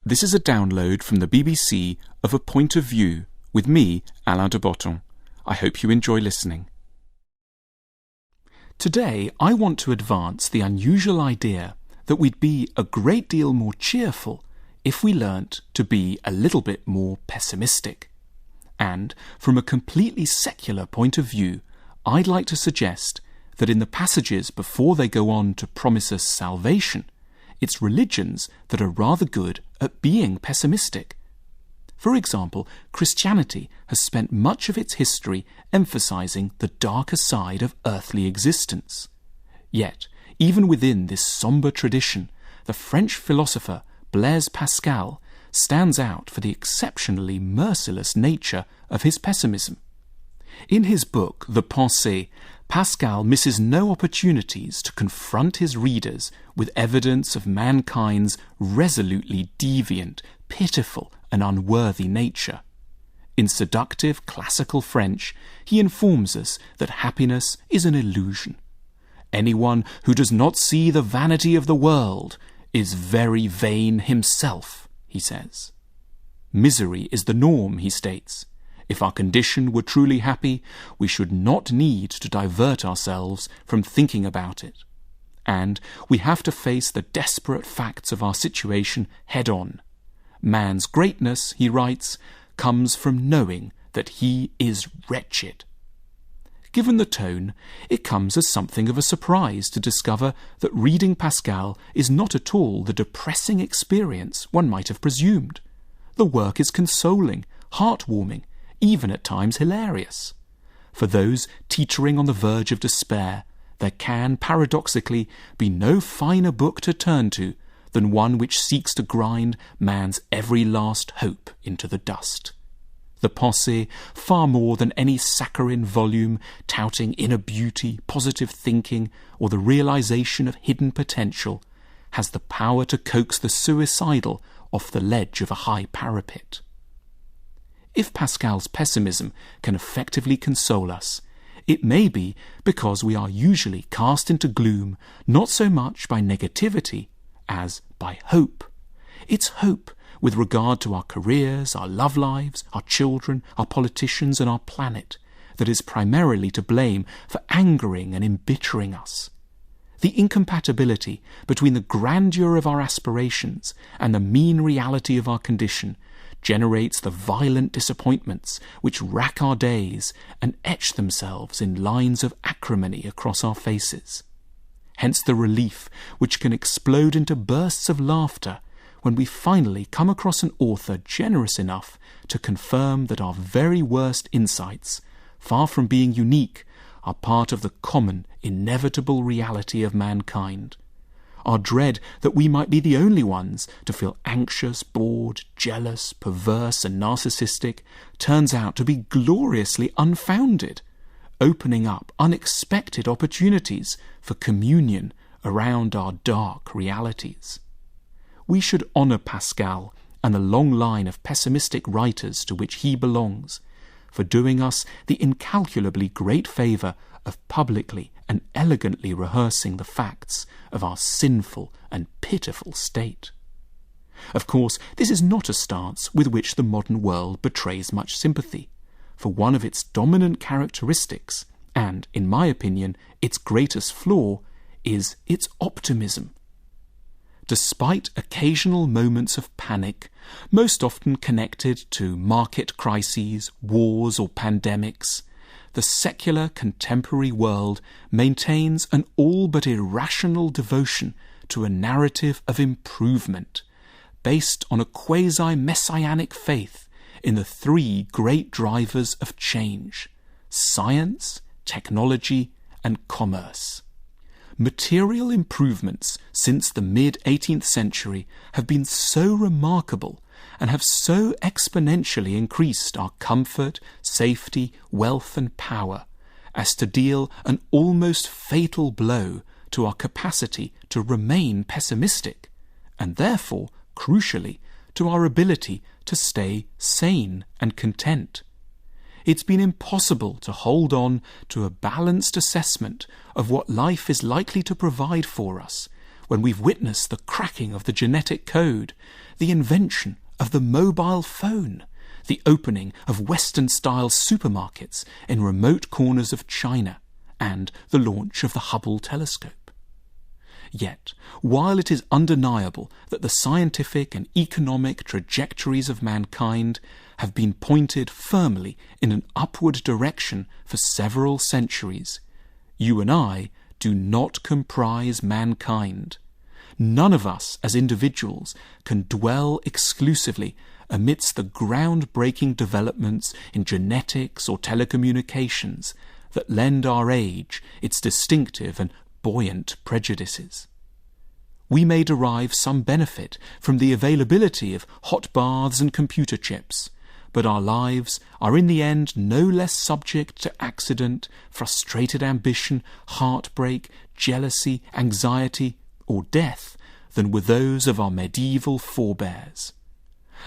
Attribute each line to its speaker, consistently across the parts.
Speaker 1: This is a download from the BBC of A Point of View with me, Alain De Botton. I hope you enjoy listening. Today I want to advance the unusual idea that we'd be a great deal more cheerful if we learnt to be a little bit more pessimistic. And from a completely secular point of view, I'd like to suggest that in the passages before they go on to promise us salvation, it's religions that are rather good at being pessimistic. For example, Christianity has spent much of its history emphasizing the darker side of earthly existence. Yet, even within this sombre tradition, the French philosopher Blaise Pascal stands out for the exceptionally merciless nature of his pessimism. In his book, The Pensée, Pascal misses no opportunities to confront his readers with evidence of mankind's resolutely deviant, pitiful and unworthy nature. In seductive classical French, he informs us that happiness is an illusion. Anyone who does not see the vanity of the world is very vain himself, he says. Misery is the norm, he states. If our condition were truly happy, we should not need to divert ourselves from thinking about it. And we have to face the desperate facts of our situation head-on. Man's greatness, he writes, comes from knowing that he is wretched. Given the tone, it comes as something of a surprise to discover that reading Pascal is not at all the depressing experience one might have presumed. The work is consoling, heartwarming, even at times hilarious. For those teetering on the verge of despair, there can, paradoxically, be no finer book to turn to than one which seeks to grind man's every last hope into the dust. The Pensée, far more than any saccharine volume touting inner beauty, positive thinking, or the realization of hidden potential, has the power to coax the suicidal off the ledge of a high parapet. If Pascal's pessimism can effectively console us, it may be because we are usually cast into gloom not so much by negativity as by hope. It's hope with regard to our careers, our love lives, our children, our politicians and our planet that is primarily to blame for angering and embittering us. The incompatibility between the grandeur of our aspirations and the mean reality of our condition generates the violent disappointments which rack our days and etch themselves in lines of acrimony across our faces. Hence the relief which can explode into bursts of laughter when we finally come across an author generous enough to confirm that our very worst insights, far from being unique, are part of the common, inevitable reality of mankind. Our dread that we might be the only ones to feel anxious, bored, jealous, perverse and narcissistic turns out to be gloriously unfounded, opening up unexpected opportunities for communion around our dark realities. We should honour Pascal and the long line of pessimistic writers to which he belongs for doing us the incalculably great favour of publicly and elegantly rehearsing the facts of our sinful and pitiful state. Of course, this is not a stance with which the modern world betrays much sympathy, for one of its dominant characteristics, and, in my opinion, its greatest flaw, is its optimism. Despite occasional moments of panic, most often connected to market crises, wars or pandemics, the secular contemporary world maintains an all but irrational devotion to a narrative of improvement, based on a quasi-messianic faith in the three great drivers of change: science, technology, and commerce. Material improvements since the mid-18th century have been so remarkable and have so exponentially increased our comfort, safety, wealth and power as to deal an almost fatal blow to our capacity to remain pessimistic and therefore, crucially, to our ability to stay sane and content. It's been impossible to hold on to a balanced assessment of what life is likely to provide for us when we've witnessed the cracking of the genetic code, the invention of the mobile phone, the opening of Western-style supermarkets in remote corners of China, and the launch of the Hubble telescope. Yet, while it is undeniable that the scientific and economic trajectories of mankind have been pointed firmly in an upward direction for several centuries, you and I do not comprise mankind. None of us as individuals can dwell exclusively amidst the groundbreaking developments in genetics or telecommunications that lend our age its distinctive and buoyant prejudices. We may derive some benefit from the availability of hot baths and computer chips, but our lives are in the end no less subject to accident, frustrated ambition, heartbreak, jealousy, anxiety, or death than were those of our medieval forebears.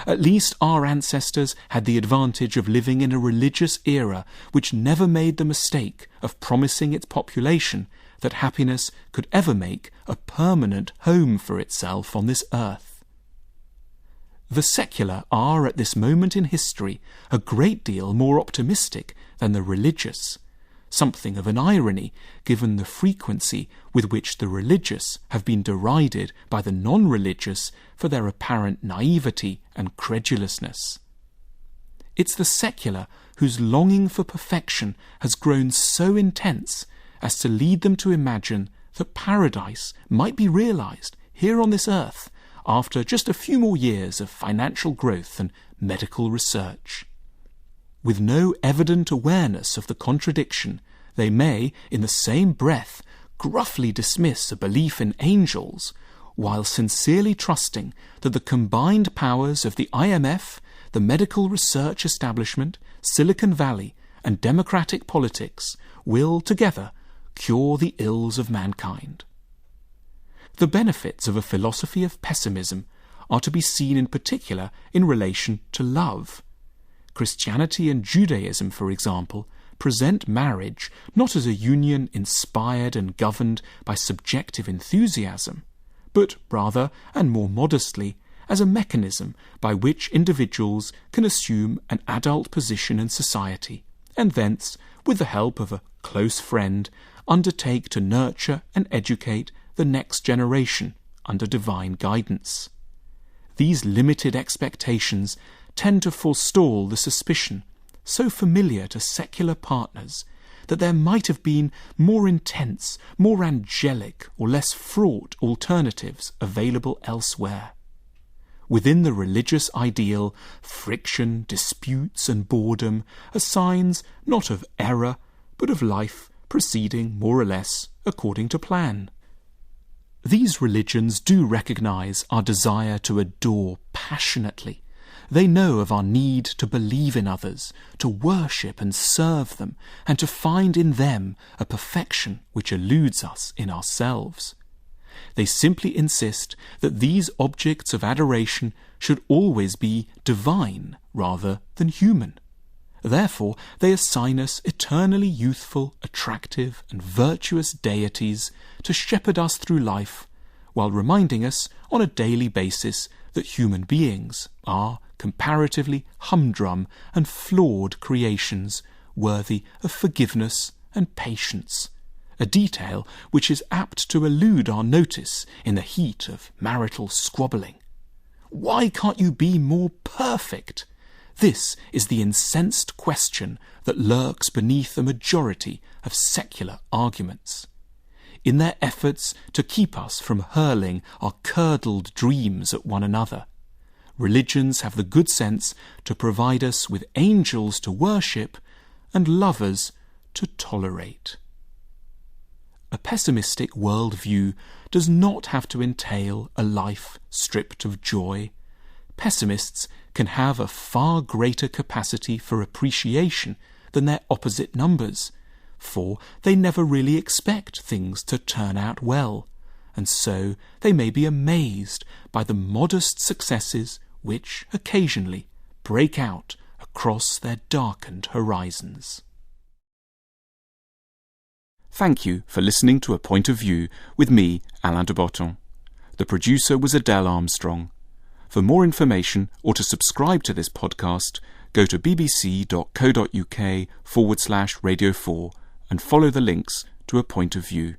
Speaker 1: At least our ancestors had the advantage of living in a religious era which never made the mistake of promising its population that happiness could ever make a permanent home for itself on this earth. The secular are at this moment in history a great deal more optimistic than the religious, something of an irony given the frequency with which the religious have been derided by the non-religious for their apparent naivety and credulousness. It's the secular whose longing for perfection has grown so intense as to lead them to imagine that paradise might be realized here on this earth after just a few more years of financial growth and medical research. With no evident awareness of the contradiction, they may, in the same breath, gruffly dismiss a belief in angels, while sincerely trusting that the combined powers of the IMF, the medical research establishment, Silicon Valley, and democratic politics will, together, cure the ills of mankind. The benefits of a philosophy of pessimism are to be seen in particular in relation to love. Christianity and Judaism, for example, present marriage not as a union inspired and governed by subjective enthusiasm, but rather, and more modestly, as a mechanism by which individuals can assume an adult position in society, and thence, with the help of a close friend, undertake to nurture and educate the next generation under divine guidance. These limited expectations tend to forestall the suspicion, so familiar to secular partners, that there might have been more intense, more angelic, or less fraught alternatives available elsewhere. Within the religious ideal, friction, disputes, and boredom are signs not of error, but of life proceeding more or less according to plan. These religions do recognize our desire to adore passionately. They know of our need to believe in others, to worship and serve them, and to find in them a perfection which eludes us in ourselves. They simply insist that these objects of adoration should always be divine rather than human. Therefore, they assign us eternally youthful, attractive, and virtuous deities to shepherd us through life, while reminding us on a daily basis that human beings are comparatively humdrum and flawed creations worthy of forgiveness and patience, a detail which is apt to elude our notice in the heat of marital squabbling. Why can't you be more perfect? This is the incensed question that lurks beneath a majority of secular arguments. In their efforts to keep us from hurling our curdled dreams at one another, religions have the good sense to provide us with angels to worship and lovers to tolerate. A pessimistic worldview does not have to entail a life stripped of joy. Pessimists can have a far greater capacity for appreciation than their opposite numbers, for they never really expect things to turn out well, and so they may be amazed by the modest successes which occasionally break out across their darkened horizons. Thank you for listening to A Point of View with me, Alain De Botton. The producer was Adele Armstrong. For more information or to subscribe to this podcast, go to bbc.co.uk/Radio 4 and follow the links to A Point of View.